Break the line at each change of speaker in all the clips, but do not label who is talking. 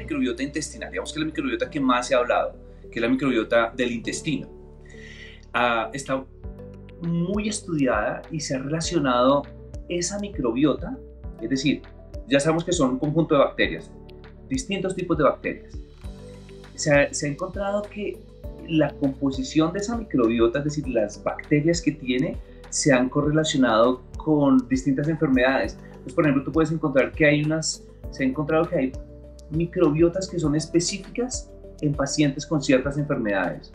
microbiota intestinal, digamos que es la microbiota que más se ha hablado, que es la microbiota del intestino. Está muy estudiada y se ha relacionado esa microbiota, es decir, ya sabemos que son un conjunto de bacterias, distintos tipos de bacterias. Se ha encontrado que la composición de esa microbiota, es decir, las bacterias que tiene, se han correlacionado con distintas enfermedades. Pues, por ejemplo, tú puedes encontrar que se ha encontrado que hay microbiotas que son específicas en pacientes con ciertas enfermedades.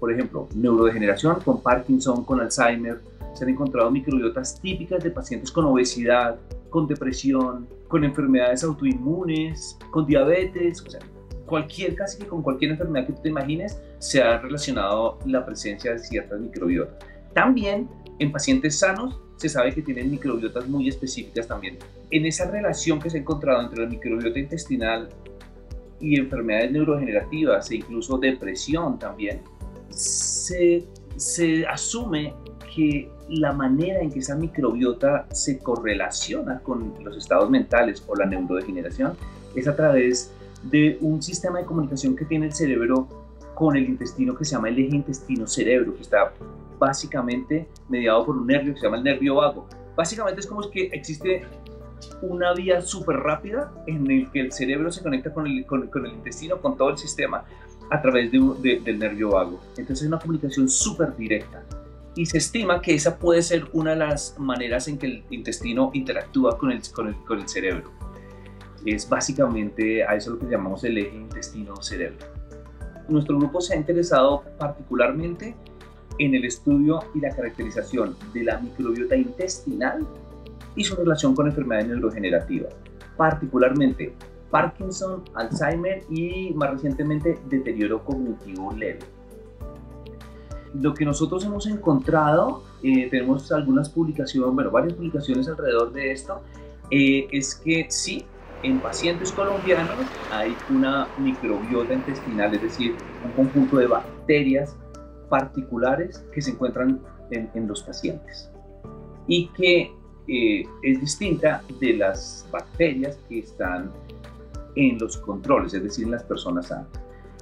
Por ejemplo, neurodegeneración, con Parkinson, con Alzheimer. Se han encontrado microbiotas típicas de pacientes con obesidad, con depresión, con enfermedades autoinmunes, con diabetes, o sea, casi que con cualquier enfermedad que tú te imagines, se ha relacionado la presencia de ciertas microbiotas. También en pacientes sanos se sabe que tienen microbiotas muy específicas también. En esa relación que se ha encontrado entre la microbiota intestinal y enfermedades neurodegenerativas e incluso depresión también, se asume que la manera en que esa microbiota se correlaciona con los estados mentales o la neurodegeneración es a través de un sistema de comunicación que tiene el cerebro con el intestino, que se llama el eje intestino-cerebro, que está básicamente mediado por un nervio que se llama el nervio vago. Básicamente es como que existe una vía súper rápida en el que el cerebro se conecta con el intestino, con todo el sistema, a través del nervio vago. Entonces es una comunicación súper directa. Y se estima que esa puede ser una de las maneras en que el intestino interactúa con el cerebro. Es básicamente a eso lo que llamamos el eje intestino-cerebro. Nuestro grupo se ha interesado particularmente en el estudio y la caracterización de la microbiota intestinal y su relación con enfermedades neurodegenerativas, particularmente Parkinson, Alzheimer y más recientemente deterioro cognitivo leve. Lo que nosotros hemos encontrado, tenemos algunas publicaciones, varias publicaciones alrededor de esto, es que sí, en pacientes colombianos hay una microbiota intestinal, es decir, un conjunto de bacterias particulares que se encuentran en los pacientes y que es distinta de las bacterias que están en los controles, es decir, en las personas sanas.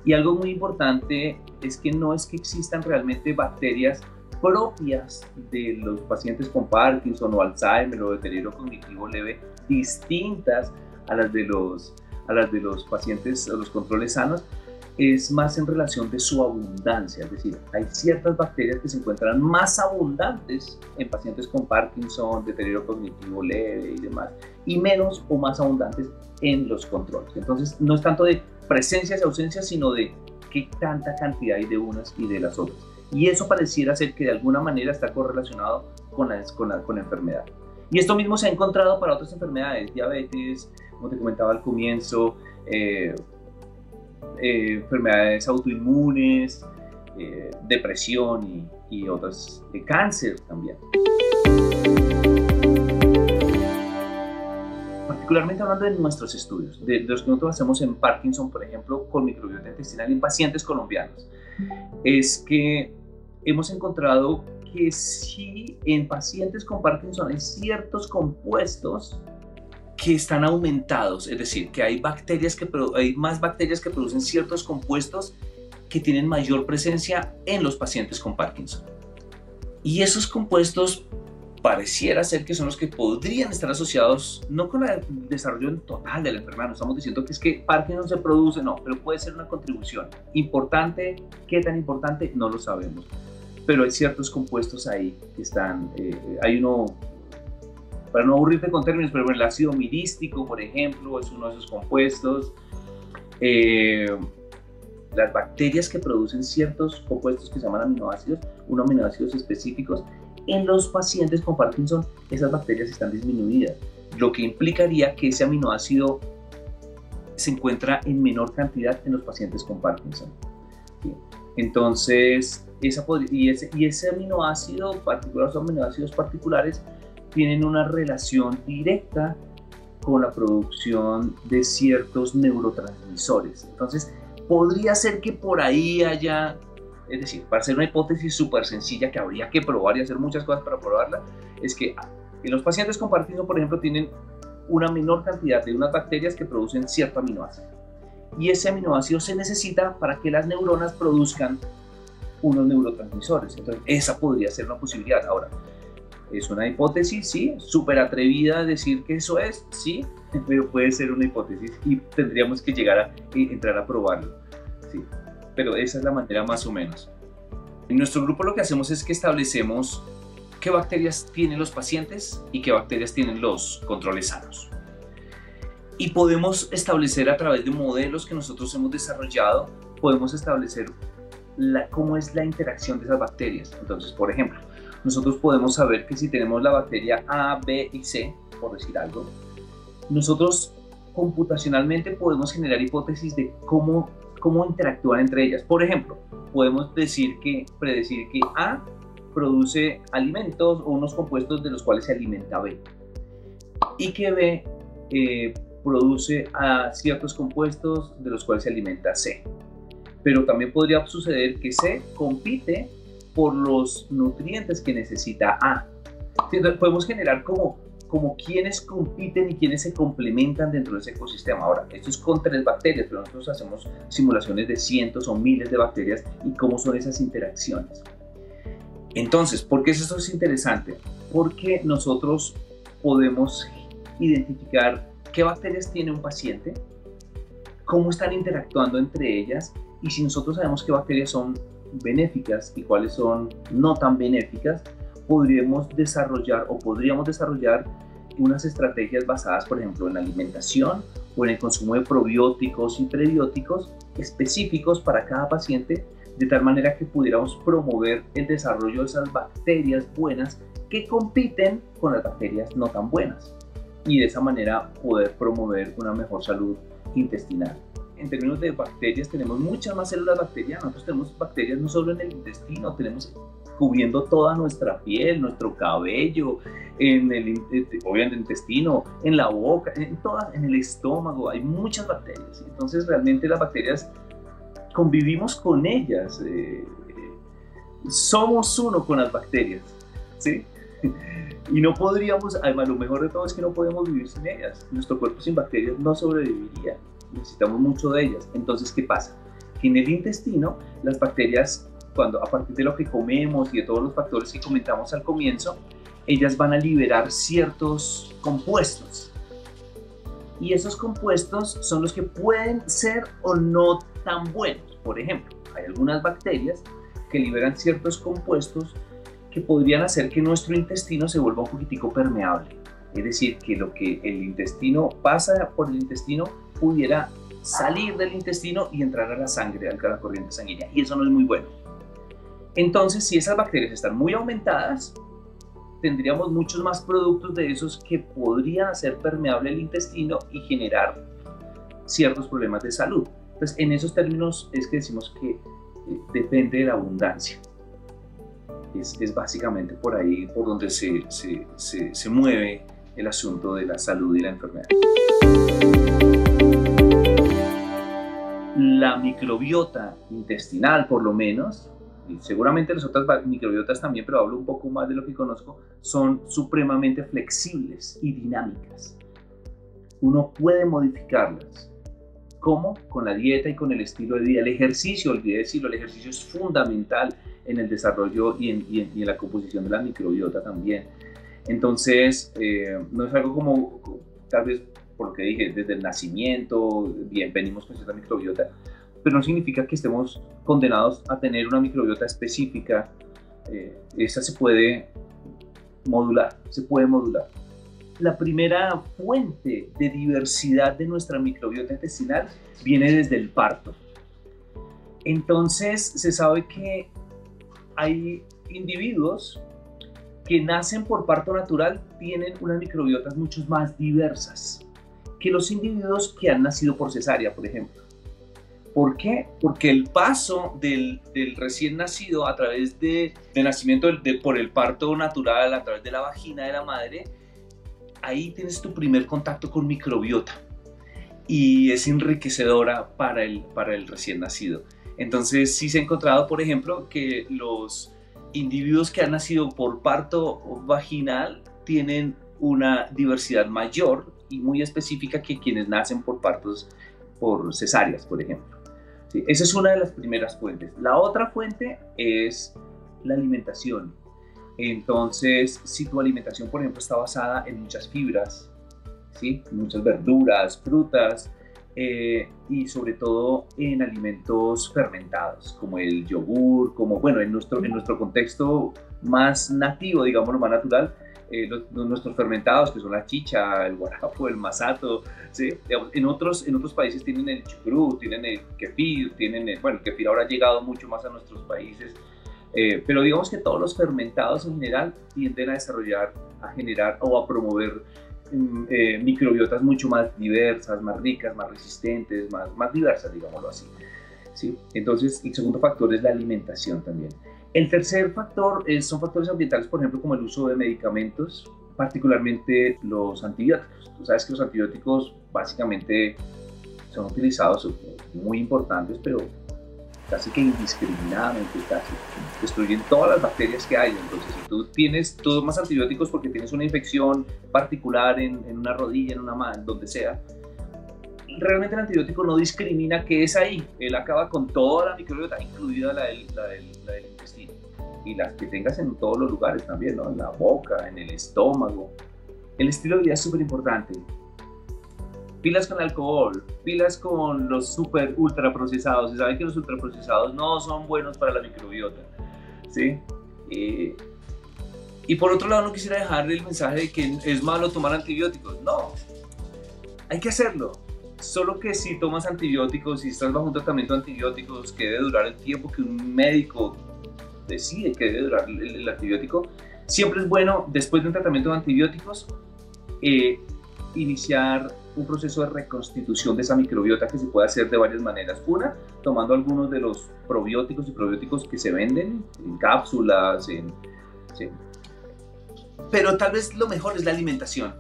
Y algo muy importante es que no es que existan realmente bacterias propias de los pacientes con Parkinson o Alzheimer o deterioro cognitivo leve distintas a las de los pacientes o los controles sanos, es más en relación de su abundancia, es decir, hay ciertas bacterias que se encuentran más abundantes en pacientes con Parkinson, deterioro cognitivo leve y demás, y menos o más abundantes en los controles. Entonces, no es tanto de presencias y ausencias, sino de qué tanta cantidad hay de unas y de las otras. Y eso pareciera ser que de alguna manera está correlacionado con la enfermedad. Y esto mismo se ha encontrado para otras enfermedades, diabetes, como te comentaba al comienzo, enfermedades autoinmunes, depresión y otras, cáncer también. Particularmente hablando de nuestros estudios, de los que nosotros hacemos en Parkinson, por ejemplo, con microbiota intestinal en pacientes colombianos, es que hemos encontrado que sí, en pacientes con Parkinson hay ciertos compuestos que están aumentados, es decir, que hay más bacterias que producen ciertos compuestos que tienen mayor presencia en los pacientes con Parkinson. Y esos compuestos pareciera ser que son los que podrían estar asociados no con el desarrollo total de la enfermedad. No estamos diciendo que es que Parkinson se produce, no, pero puede ser una contribución importante. ¿Qué tan importante? No lo sabemos, pero hay ciertos compuestos ahí que están, hay uno, para no aburrirte con términos, pero el ácido mirístico, por ejemplo, es uno de esos compuestos. Las bacterias que producen ciertos compuestos que se llaman aminoácidos, unos aminoácidos específicos, en los pacientes con Parkinson, esas bacterias están disminuidas, lo que implicaría que ese aminoácido se encuentra en menor cantidad en los pacientes con Parkinson. ¿Sí? Entonces, ese aminoácido particular, los aminoácidos particulares, tienen una relación directa con la producción de ciertos neurotransmisores. Entonces, podría ser que por ahí haya, es decir, para hacer una hipótesis súper sencilla que habría que probar y hacer muchas cosas para probarla, es que en los pacientes con Parkinson, por ejemplo, tienen una menor cantidad de unas bacterias que producen cierto aminoácido. y ese aminoácido se necesita para que las neuronas produzcan unos neurotransmisores. Entonces, esa podría ser una posibilidad. Ahora, es una hipótesis, sí, súper atrevida decir que eso es, sí, pero puede ser una hipótesis y tendríamos que llegar a entrar a probarlo, sí. Pero esa es la manera más o menos. En nuestro grupo lo que hacemos es que establecemos qué bacterias tienen los pacientes y qué bacterias tienen los controles sanos. Y podemos establecer a través de modelos que nosotros hemos desarrollado, podemos establecer cómo es la interacción de esas bacterias. Entonces, por ejemplo, nosotros podemos saber que si tenemos la bacteria A, B y C, por decir algo, nosotros computacionalmente podemos generar hipótesis de cómo interactúan entre ellas. Por ejemplo, podemos predecir que A produce alimentos o unos compuestos de los cuales se alimenta B y que B produce a ciertos compuestos de los cuales se alimenta C. Pero también podría suceder que C compite por los nutrientes que necesita A. Entonces podemos generar como quienes compiten y quienes se complementan dentro de ese ecosistema. Ahora, esto es con 3 bacterias, pero nosotros hacemos simulaciones de cientos o miles de bacterias y cómo son esas interacciones. Entonces, ¿por qué esto es interesante? Porque nosotros podemos identificar qué bacterias tiene un paciente, cómo están interactuando entre ellas, y si nosotros sabemos qué bacterias son benéficas y cuáles son no tan benéficas, podríamos desarrollar unas estrategias basadas, por ejemplo, en la alimentación o en el consumo de probióticos y prebióticos específicos para cada paciente, de tal manera que pudiéramos promover el desarrollo de esas bacterias buenas que compiten con las bacterias no tan buenas, y de esa manera poder promover una mejor salud intestinal. En términos de bacterias, tenemos muchas más células bacterianas. Nosotros tenemos bacterias no solo en el intestino, tenemos cubriendo toda nuestra piel, nuestro cabello, obviamente en el intestino, en la boca, en el estómago. Hay muchas bacterias. Entonces, realmente las bacterias convivimos con ellas. Somos uno con las bacterias, ¿sí? Y no podríamos, además lo mejor de todo es que no podemos vivir sin ellas. Nuestro cuerpo sin bacterias no sobreviviría. Necesitamos mucho de ellas. Entonces, ¿qué pasa? Que en el intestino, las bacterias, a partir de lo que comemos y de todos los factores que comentamos al comienzo, ellas van a liberar ciertos compuestos. Y esos compuestos son los que pueden ser o no tan buenos. Por ejemplo, hay algunas bacterias que liberan ciertos compuestos que podrían hacer que nuestro intestino se vuelva un poquitico permeable. Es decir, que lo que el intestino pasa por el intestino pudiera salir del intestino y entrar a la sangre, a la corriente sanguínea, y eso no es muy bueno. Entonces, si esas bacterias están muy aumentadas, tendríamos muchos más productos de esos que podrían hacer permeable el intestino y generar ciertos problemas de salud. Entonces, en esos términos es que decimos que depende de la abundancia. Es básicamente por ahí por donde se mueve el asunto de la salud y la enfermedad. La microbiota intestinal, por lo menos, y seguramente las otras microbiotas también, pero hablo un poco más de lo que conozco, son supremamente flexibles y dinámicas. Uno puede modificarlas. ¿Cómo? Con la dieta y con el estilo de vida. El ejercicio, olvidé decirlo, el ejercicio es fundamental en el desarrollo y en la composición de la microbiota también. Entonces, no es algo como, tal vez por lo que dije, desde el nacimiento, bien, venimos con cierta microbiota, pero no significa que estemos condenados a tener una microbiota específica. Esa se puede modular, La primera fuente de diversidad de nuestra microbiota intestinal viene desde el parto. Entonces, se sabe que hay individuos que nacen por parto natural, tienen unas microbiotas mucho más diversas que los individuos que han nacido por cesárea, por ejemplo. ¿Por qué? Porque el paso del recién nacido a través del nacimiento por el parto natural, a través de la vagina de la madre, ahí tienes tu primer contacto con microbiota y es enriquecedora para el recién nacido. Entonces sí se ha encontrado, por ejemplo, que los individuos que han nacido por parto vaginal tienen una diversidad mayor y muy específica que quienes nacen por por cesáreas, por ejemplo. Sí, esa es una de las primeras fuentes. La otra fuente es la alimentación. Entonces, si tu alimentación, por ejemplo, está basada en muchas fibras, ¿sí? Muchas verduras, frutas, y sobre todo en alimentos fermentados, como el yogur, como, bueno, en nuestro contexto más nativo, digamos, lo más natural, nuestros fermentados, que son la chicha, el guarapo, el masato, ¿sí? Digamos, en otros países tienen el chucrut, tienen el kefir, bueno, el kefir ahora ha llegado mucho más a nuestros países, pero digamos que todos los fermentados en general tienden a desarrollar, a generar o a promover microbiotas mucho más diversas, más ricas, más resistentes, más diversas, digámoslo así, ¿sí? Entonces, el segundo factor es la alimentación también. El tercer factor son factores ambientales, por ejemplo, como el uso de medicamentos, particularmente los antibióticos. Tú sabes que los antibióticos básicamente son utilizados, muy importantes, pero casi que indiscriminadamente, casi destruyen todas las bacterias que hay. Entonces, si tú tomas antibióticos porque tienes una infección particular en una rodilla, en una mano, donde sea, realmente el antibiótico no discrimina qué es ahí. Él acaba con toda la microbiota, incluida la del intestino. Y las que tengas en todos los lugares también, ¿no? En la boca, en el estómago. El estilo de vida es súper importante. Pilas con el alcohol, pilas con los super ultra procesados. Se sabe que los ultra procesados no son buenos para la microbiota, ¿sí? Y por otro lado, no quisiera dejarle el mensaje de que es malo tomar antibióticos. No, hay que hacerlo. Solo que si tomas antibióticos, si estás bajo un tratamiento de antibióticos que debe durar el tiempo que un médico decide que debe durar el antibiótico, siempre es bueno, después de un tratamiento de antibióticos, iniciar un proceso de reconstitución de esa microbiota, que se puede hacer de varias maneras. Una, tomando algunos de los probióticos y probióticos que se venden en cápsulas, sí. Pero tal vez lo mejor es la alimentación.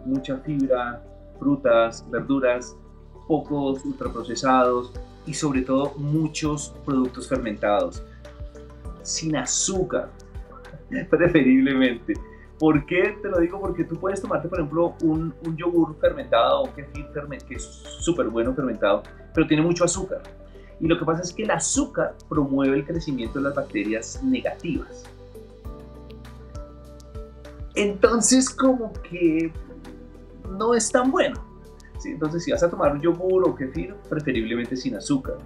Mucha fibra, frutas, verduras, pocos ultraprocesados y sobre todo muchos productos fermentados, sin azúcar, preferiblemente. ¿Por qué te lo digo? Porque tú puedes tomarte, por ejemplo, un yogur fermentado o un kefir que es súper bueno fermentado, pero tiene mucho azúcar. Y lo que pasa es que el azúcar promueve el crecimiento de las bacterias negativas. Entonces, como que no es tan bueno, ¿sí? Entonces, si vas a tomar un yogur o kefir, preferiblemente sin azúcar.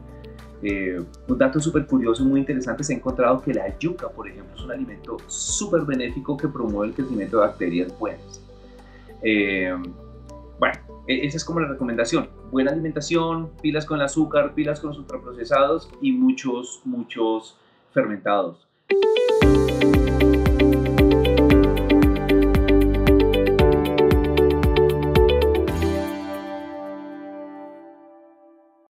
Un dato súper curioso, muy interesante, se ha encontrado que la yuca, por ejemplo, es un alimento súper benéfico que promueve el crecimiento de bacterias buenas. Bueno, esa es como la recomendación. Buena alimentación, pilas con el azúcar, pilas con los ultraprocesados y muchos fermentados.